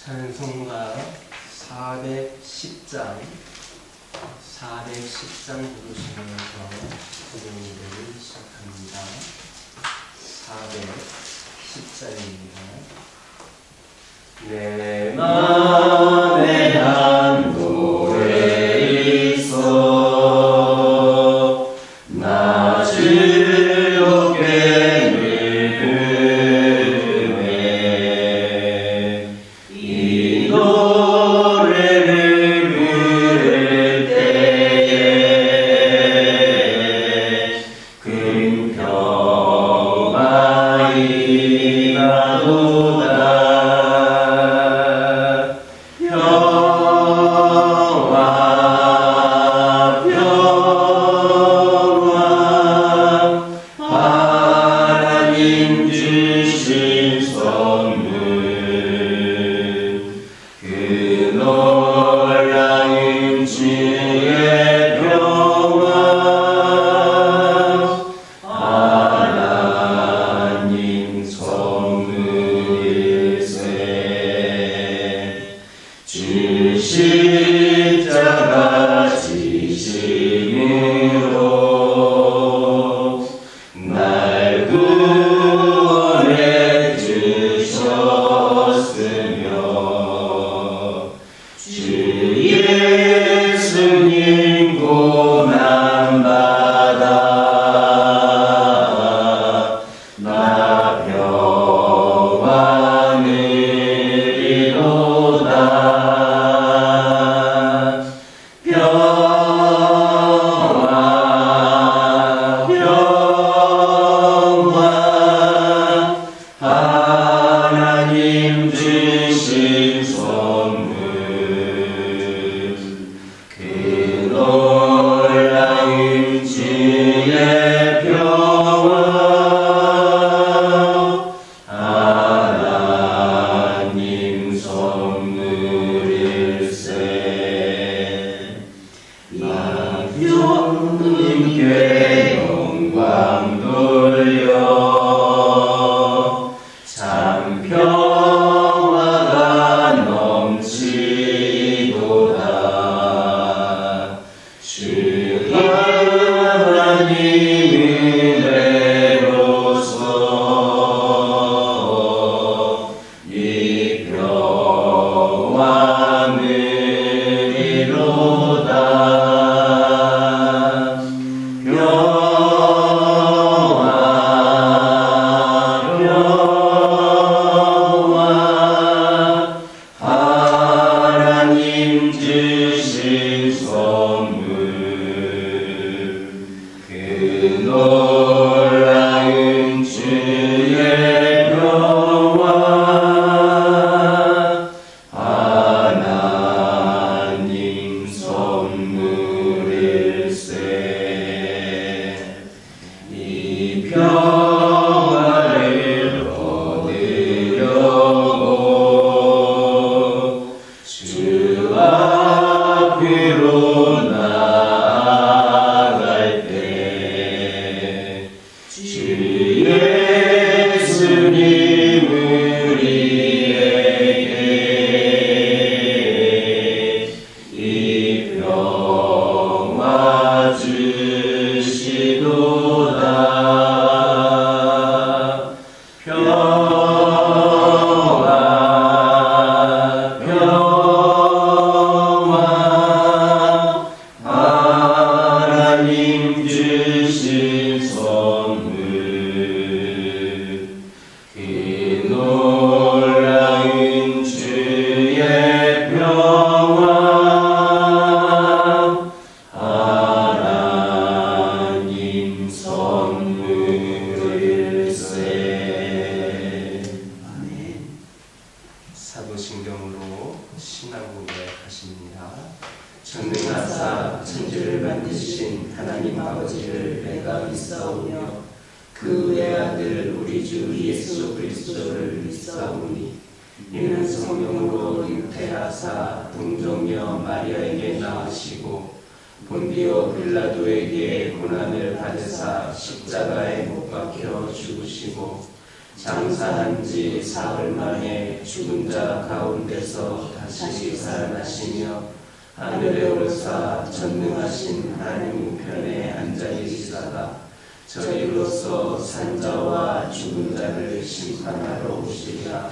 찬송가 410장 부르시면서 고백을 시작합니다. 410장입니다. 내 맘에 한 노래 있어 나 즐겁게 부르네 이 노래를 부를 때에 큰 평화 임하도다 십자가 지심으로 날 구원해 주셨으며 주 예수님 고난받아 나 평안을 이루다 하나님 주신 선물 그 놀라운 주의 평화 하나님 선물일세 하나님께 영광 돌려 참 평화가 넘치도다 주 하나님 은혜로서 이 평화를 이루다 하나님 주신 선물 그 놀라운 주의 평화 하나님 선물일세 이 평화를 얻으려고 주 앞으로 나아갈 때 주 예수님 우리에게 이 평화 주시도다 하나님 주신 선물 그 놀라운 주의 평화 하나님 선물일세 아멘. 사도신경으로 신앙 고백하십니다. 전능하사 천지를 만드신 하나님 아버지를 내가 믿사오며 그 외아들 우리 주 예수 그리스도를 믿사오니 이는 성령으로 잉태하사 동정녀 마리아에게 낳으시고 본디오 빌라도에게 고난을 받으사 십자가에 못 박혀 죽으시고 장사한 지 사흘 만에 죽은 자 가운데서 다시 살아나시며 하늘에 오르사 전능하신 하나님 우편에 앉아 계시다가 저희로서 산자와 죽은 자를 심판하러 오시리라.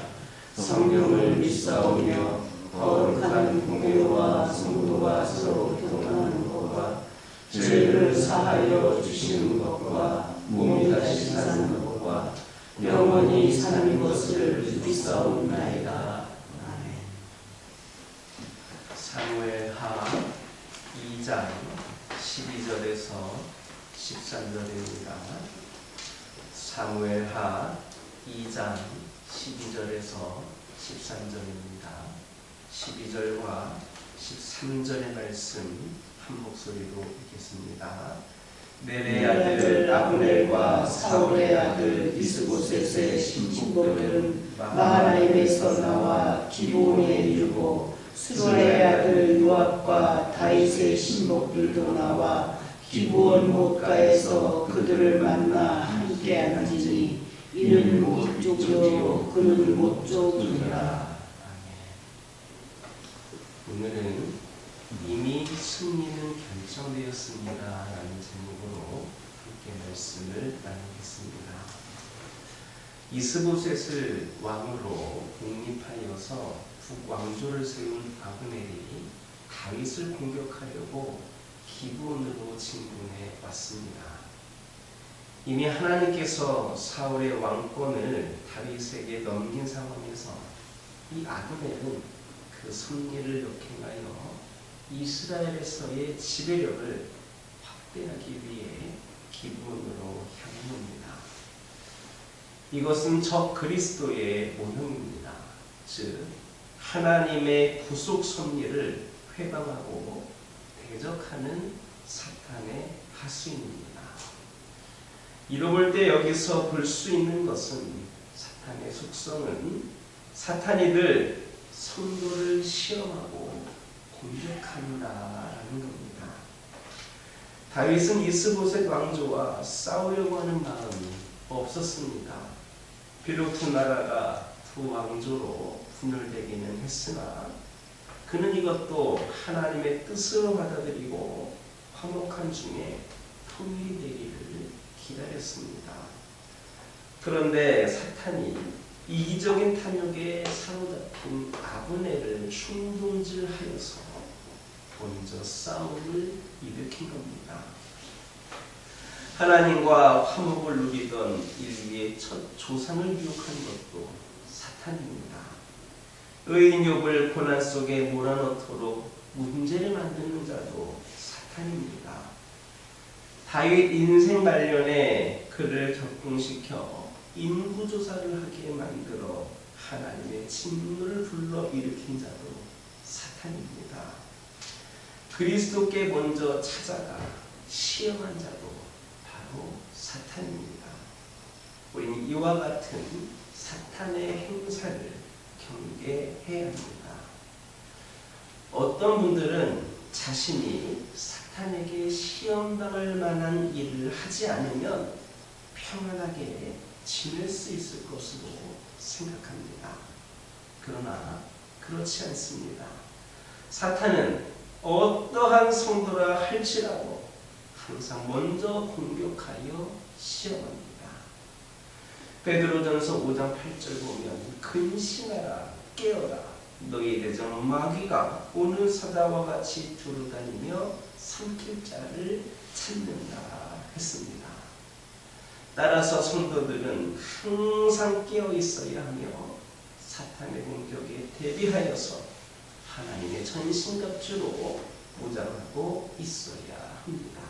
성령을 믿사오며 거룩한 공회와 성도가 서로 교통하는 것과 죄를 사하여 주시는 것과 몸이 다시 사는 것과 영원히 사는 것을 믿사옵나이다. 아멘. 사무엘하 2장 12절에서 13절입니다. 사무엘하 2장 12절에서 13절입니다. 12절과 13절의 말씀 한 목소리로 읽겠습니다. 넬의 아들 아브넬과 사울의 아들 이스보셋의 신복들은 마하나임에서 나와 기브온에 이르고 수르의 아들 요압과 다윗의 신복들도 나와 기브온 못가에서 그들을 만나 함께 앉으니 이는 못 쫓으려 그는 못 쫓으리라. 오늘은 이미 승리는 결정되었습니다 라는 제목으로 함께 말씀을 나누겠습니다. 이스보셋을 왕으로 독립하여서 북왕조를 세운 아브넬이 다윗을 공격하려고 기브온으로 진군해 왔습니다. 이미 하나님께서 사울의 왕권을 다윗에게 넘긴 상황에서 이 아브넬은 그 승리를 역행하여 이스라엘에서의 지배력을 확대하기 위해 기브온으로 향합니다. 이것은 적 그리스도의 모형입니다. 즉 하나님의 구속 섭리를 회방하고 대적하는 사탄의 하수인입니다. 이로 볼 때 여기서 볼 수 있는 것은 사탄의 속성은 사탄이 늘 성도를 시험하고 공격한다라는 겁니다. 다윗은 이스보셋 왕조와 싸우려고 하는 마음이 없었습니다. 비록 두 나라가 두 왕조로 분열되기는 했으나 그는 이것도 하나님의 뜻으로 받아들이고 화목한 중에 통일이 되기를 기다렸습니다. 그런데 사탄이 이기적인 탐욕에 사로잡힌 아브넬을 충동질하여서 먼저 싸움을 일으킨 겁니다. 하나님과 화목을 누리던 인류의 첫 조상을 유혹한 것도 사탄입니다. 의인 욥을 고난 속에 몰아넣도록 문제를 만드는 자도 사탄입니다. 다윗 인생 말년에 그를 격동시켜 인구조사를 하게 만들어 하나님의 진노를 불러일으킨 자도 사탄입니다. 그리스도께 먼저 찾아가 시험한 자도 바로 사탄입니다. 우리는 이와 같은 사탄의 행사를 경계해야 합니다. 어떤 분들은 자신이 사탄에게 시험당할 만한 일을 하지 않으면 평안하게 지낼 수 있을 것으로 생각합니다. 그러나 그렇지 않습니다. 사탄은 어떠한 성도라 할지라도 항상 먼저 공격하여 시험합니다. 베드로전서 5장 8절 보면 근신하라 깨어라 너희 대적 마귀가 오는 사자와 같이 두루다니며 삼킬 자를 찾는다 했습니다. 따라서 성도들은 항상 깨어 있어야 하며 사탄의 공격에 대비하여서 하나님의 전신갑주로 무장하고 있어야 합니다.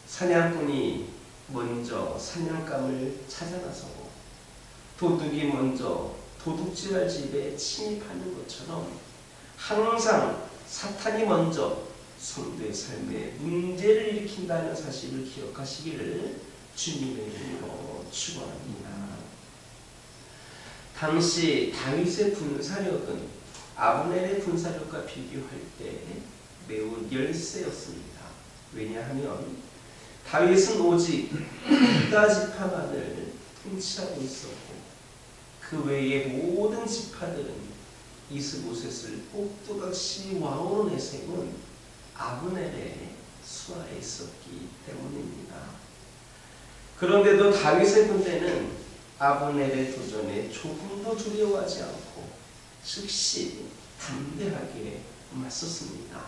사냥꾼이 먼저 사냥감을 찾아 나서고 도둑이 먼저 도둑질할 집에 침입하는 것처럼 항상 사탄이 먼저 성도의 삶에 문제를 일으킨다는 사실을 기억하시기를 주님의 이름으로 축원합니다. 당시 다윗의 군사력은 아브넬의 군사력과 비교할 때 매우 열세였습니다. 왜냐하면 다윗은 오직 유다 지파만을 통치하고 있었고 그 외의 모든 지파들은 이스보셋을 꼭두각시 왕으로 내세운 아브넬의 수하에 있었기 때문입니다. 그런데도 다윗의 군대는 아브넬의 도전에 조금도 두려워하지 않고 즉시 담대하게 맞섰습니다.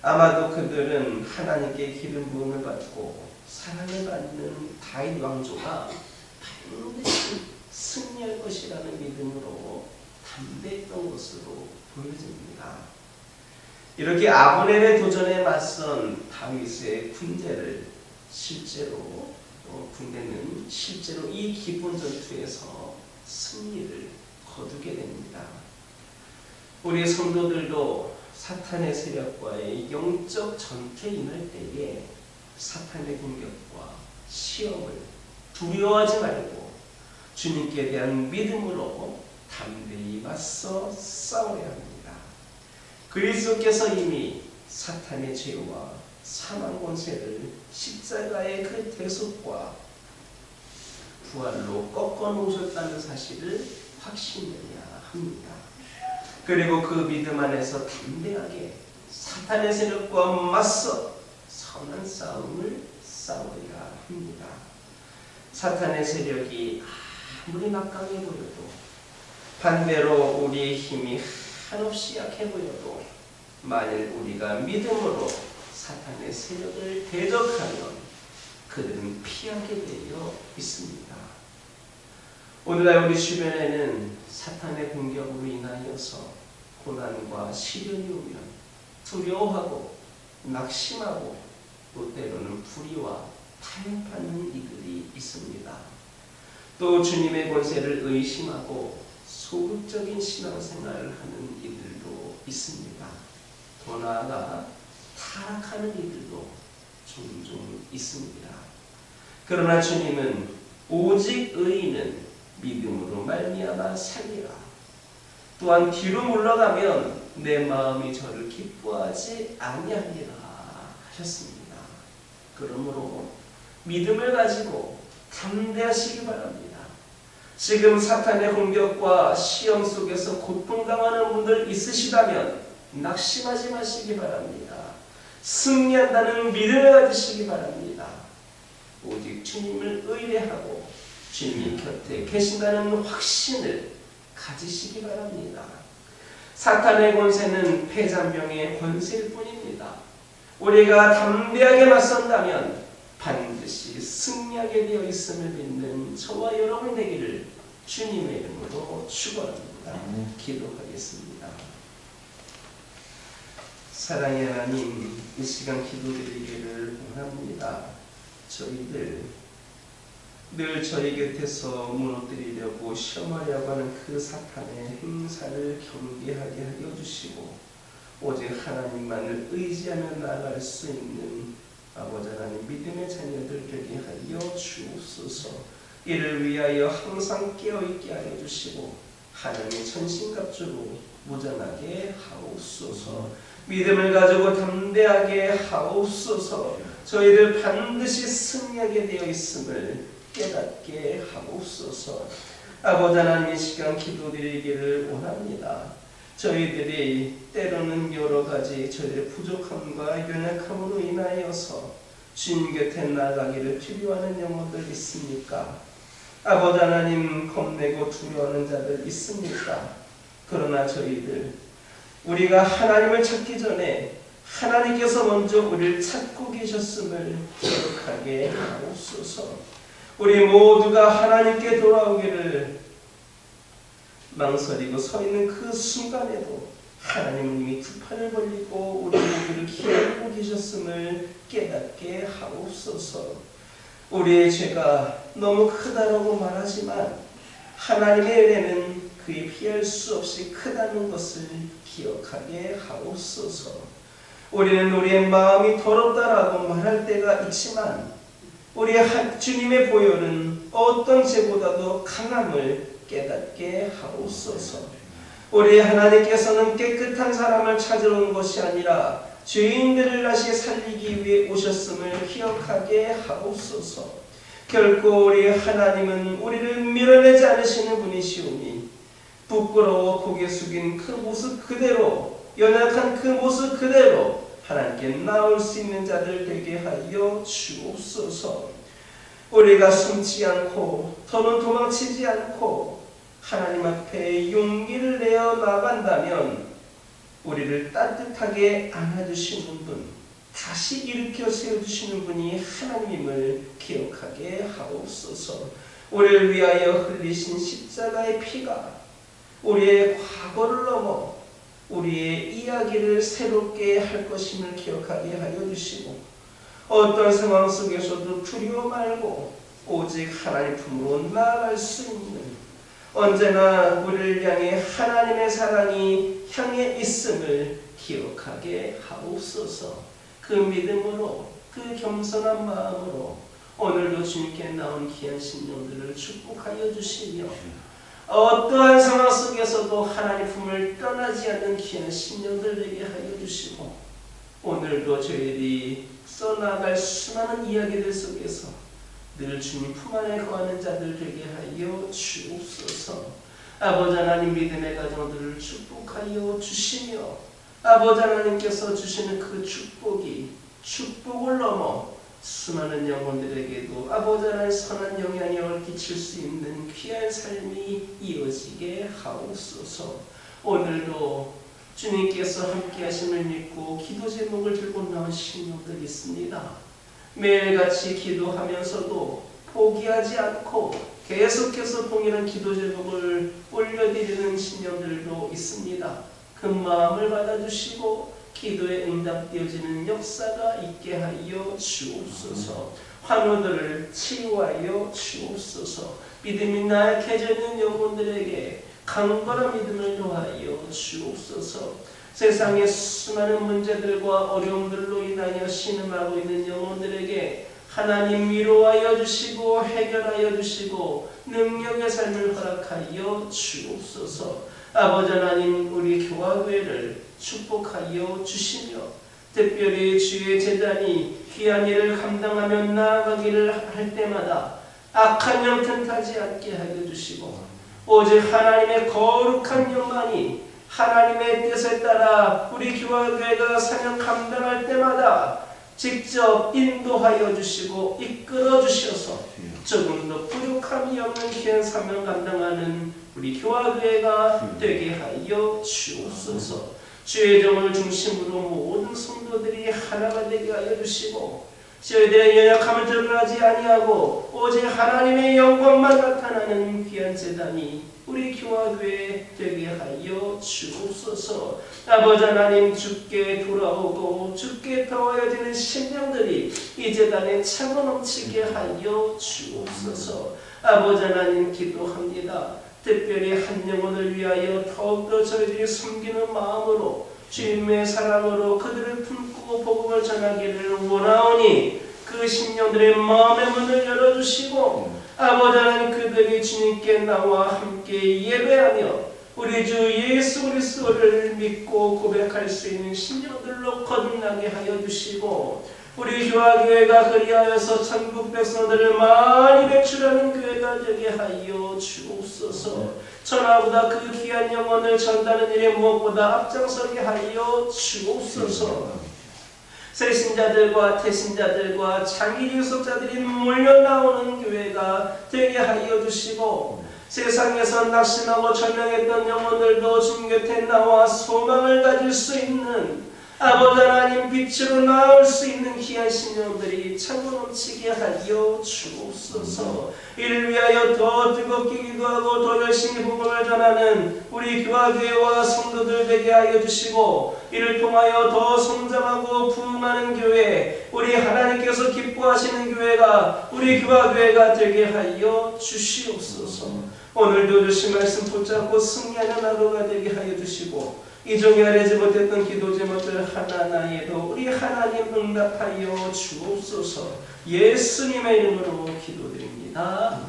아마도 그들은 하나님께 기름 부음을 받고 사랑을 받는 다윗 왕조가 반드시 승리할 것이라는 믿음으로 담대했던 것으로 보여집니다. 이렇게 아브넬의 도전에 맞선 다윗의 군대는 실제로 이 기본 전투에서 승리를 거두게 됩니다. 우리 성도들도 사탄의 세력과의 영적 전투에 임할 때에 사탄의 공격과 시험을 두려워하지 말고 주님께 대한 믿음으로 담대히 맞서 싸워야 합니다. 그리스도께서 이미 사탄의 죄와 사망 권세를 십자가의 그 대속과 부활로 꺾어 놓으셨다는 사실을 확신해야 합니다. 그리고 그 믿음 안에서 담대하게 사탄의 세력과 맞서 선한 싸움을 싸워야 합니다. 사탄의 세력이 아무리 막강해 보여도 반대로 우리의 힘이 한없이 약해 보여도 만일 우리가 믿음으로 사탄의 세력을 대적하면 그들은 피하게 되어 있습니다. 오늘날 우리 주변에는 사탄의 공격으로 인하여서 고난과 시련이 오면 두려워하고 낙심하고 또 때로는 불의와 타협하는 이들이 있습니다. 또 주님의 권세를 의심하고 소극적인 신앙생활을 하는 이들도 있습니다. 더 나아가 타락하는 이들도 종종 있습니다. 그러나 주님은 오직 의인은 믿음으로 말미암아 살리라. 또한 뒤로 물러가면 내 마음이 저를 기뻐하지 아니하리라 하셨습니다. 그러므로 믿음을 가지고 담대하시기 바랍니다. 지금 사탄의 공격과 시험 속에서 고통당하는 분들 있으시다면 낙심하지 마시기 바랍니다. 승리한다는 믿음을 가지시기 바랍니다. 오직 주님을 의뢰하고 주님 곁에 계신다는 확신을 가지시기 바랍니다. 사탄의 권세는 폐잔병의 권세일 뿐입니다. 우리가 담대하게 맞선다면 반드시 승리하게 되어 있음을 믿는 저와 여러분 되기를 주님의 이름으로 축원합니다. 기도하겠습니다. 사랑의 하나님, 이 시간 기도드리기를 원합니다. 저희들 늘 저희 곁에서 무너뜨리려고 시험하려고 하는 그 사탄의 행사를 경계하게 하여 주시고 오직 하나님만을 의지하며 나아갈 수 있는 아버지 하나님 믿음의 자녀들 되게 하여 주옵소서. 이를 위하여 항상 깨어있게 하여 주시고 하나님의 전신갑주로 무장하게 하옵소서. 믿음을 가지고 담대하게 하옵소서. 저희들 반드시 승리하게 되어 있음을 깨닫게 하옵소서. 아버지 하나님, 이 시간 기도드리기를 원합니다. 저희들이 때로는 여러 가지 저희들의 부족함과 연약함으로 인하여서 주님 곁에 나가기를 필요하는 영혼들 있습니까? 아버지 하나님, 겁내고 두려워하는 자들 있습니까? 그러나 저희들 우리가 하나님을 찾기 전에 하나님께서 먼저 우리를 찾고 계셨음을 기억하게 하옵소서. 우리 모두가 하나님께 돌아오기를 망설이고 서 있는 그 순간에도 하나님은 이미 두 팔을 벌리고 우리 모두를 기다리고 계셨음을 깨닫게 하옵소서. 우리의 죄가 너무 크다라고 말하지만 하나님의 은혜는 그에 비할 수 없이 크다는 것을 기억하게 하옵소서. 우리는 우리의 마음이 더럽다라고 말할 때가 있지만 우리의 주님의 보혈은 어떤 죄보다도 강함을 깨닫게 하옵소서. 우리 하나님께서는 깨끗한 사람을 찾으러 온 것이 아니라 죄인들을 다시 살리기 위해 오셨음을 기억하게 하옵소서. 결코 우리 하나님은 우리를 밀어내지 않으시는 분이시오니 부끄러워 고개 숙인 그 모습 그대로, 연약한 그 모습 그대로 하나님께 나올 수 있는 자들 되게 하여 주옵소서. 우리가 숨지 않고 더는 도망치지 않고 하나님 앞에 용기를 내어 나간다면 우리를 따뜻하게 안아주시는 분, 다시 일으켜 세워주시는 분이 하나님임을 기억하게 하옵소서. 우리를 위하여 흘리신 십자가의 피가 우리의 과거를 넘어 우리의 이야기를 새롭게 할 것임을 기억하게 하여 주시고, 어떤 상황 속에서도 두려워 말고 오직 하나님 품으로 나아갈 수 있는, 언제나 우리를 향해 하나님의 사랑이 향해 있음을 기억하게 하옵소서. 그 믿음으로, 그 겸손한 마음으로 오늘도 주님께 나온 귀한 심령들을 축복하여 주시며, 어떠한 상황 속에서도 하나님 품을 떠나지 않는 귀한 심령들 되게 하여 주시고, 오늘도 저희들이 써나갈 수많은 이야기들 속에서 늘 주님 품 안에 거하는 자들 되게 하여 주옵소서. 아버지 하나님, 믿음의 가정들을 축복하여 주시며, 아버지 하나님께서 주시는 그 축복이 축복을 넘어 수많은 영혼들에게도 아버지 하나님 선한 영향이 끼칠 수 있는 귀한 삶이 이어지게 하옵소서. 오늘도 주님께서 함께 하심을 믿고 기도 제목을 들고 나온 신령들 있습니다. 매일같이 기도하면서도 포기하지 않고 계속해서 동일한 기도 제목을 올려드리는 신령들도 있습니다. 그 마음을 받아주시고 기도에 응답되어지는 역사가 있게 하여 주옵소서. 환우들을 치유하여 주옵소서. 믿음이 나약해져 있는 영혼들에게 강건한 믿음을 더하여 주옵소서. 세상의 수많은 문제들과 어려움들로 인하여 신음하고 있는 영혼들에게 하나님 위로하여 주시고 해결하여 주시고 능력의 삶을 허락하여 주옵소서. 아버지 하나님, 우리 교화교회를 축복하여 주시며, 특별히 주의 제단이 귀한 일을 감당하며 나아가기를 할 때마다 악한 영 틈타지 않게 하여 주시고, 오직 하나님의 거룩한 영만이 하나님의 뜻에 따라 우리 교화교회가 사명 감당할 때마다 직접 인도하여 주시고 이끌어 주셔서 조금 더 부족함이 없는 귀한 사명 감당하는 우리 교화교회가 되게 하여 주옵소서. 주의 종을 중심으로 모든 성도들이 하나가 되게 하여 주시고, 저희들의 연약함을 드러나지 아니하고 오직 하나님의 영광만 나타나는 귀한 제단이 우리 교화교회 되게 하여 주옵소서. 아버지 하나님, 주께 돌아오고 주께 더하여지는 심령들이 이 제단에 차고 넘치게 하여 주옵소서. 아버지 하나님, 기도합니다. 특별히 한 영혼을 위하여 더욱더 저희들이 섬기는 마음으로 주님의 사랑으로 그들을 품고 복음을 전하기를 원하오니 그 심령들의 마음의 문을 열어주시고, 아버지 하나님, 그들이 주님께 나와 함께 예배하며 우리 주 예수 그리스도를 믿고 고백할 수 있는 심령들로 거듭나게 하여 주시고, 우리 교화교회가 그리하여서 천국 백성들을 많이 배출하는 교회가 되게 하여 주옵소서. 천하보다 그 귀한 영혼을 전다는 일에 무엇보다 앞장서게 하여 주옵소서. 새신자들과 태신자들과 장기 유속자들이 몰려나오는 교회가 되게 하여 주시고, 세상에서 낙심하고 절망했던 영혼들도 주님 곁에 나와 소망을 가질 수 있는, 아버지 하나님, 빛으로 나올 수 있는 귀한 심령들이 차고 넘치게 하여 주옵소서. 이를 위하여 더 뜨겁게 기도하고 더 열심히 복음을 전하는 우리 교화교회와 성도들 되게 하여 주시고, 이를 통하여 더 성장하고 부흥하는 교회, 우리 하나님께서 기뻐하시는 교회가 우리 교화교회가 되게 하여 주시옵소서. 오늘도 주신 말씀 붙잡고 승리하는 하루가 되게 하여 주시고, 이 종이 아뢰지 못했던 기도 제목들 하나하나에도 우리 하나님 응답하여 주옵소서. 예수님의 이름으로 기도드립니다.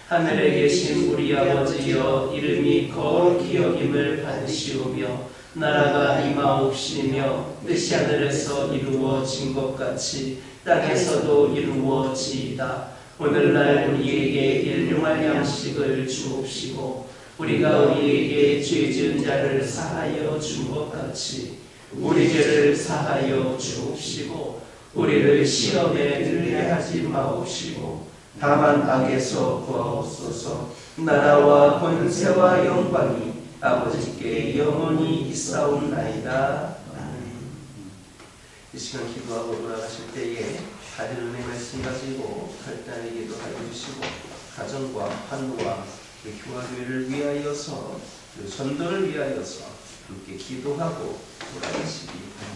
하늘에 계신 우리 아버지여, 이름이 거룩히 여김을 받으시오며 나라가 임하옵시며 뜻이 하늘에서 이루어진 것 같이 땅에서도 이루어지이다. 오늘날 우리에게 일용할 양식을 주옵시고 우리가 우리에게 죄 지은 자를 사하여 준 것 같이 우리 죄를 사하여 주옵시고 우리를 시험에 들게 하지 마옵시고 다만 악에서 구하옵소서. 나라와 권세와 영광이 아버지께 영원히 있사옵나이다. 아멘. 이 시간 기도하고 돌아가실 때에 다른 은혜 말씀 가지고 간단히 기도하여 주시고 가정과 환우와 교화교회를 위하여서 전도를 위하여서 함께 기도하고 돌아가시기 바랍니다.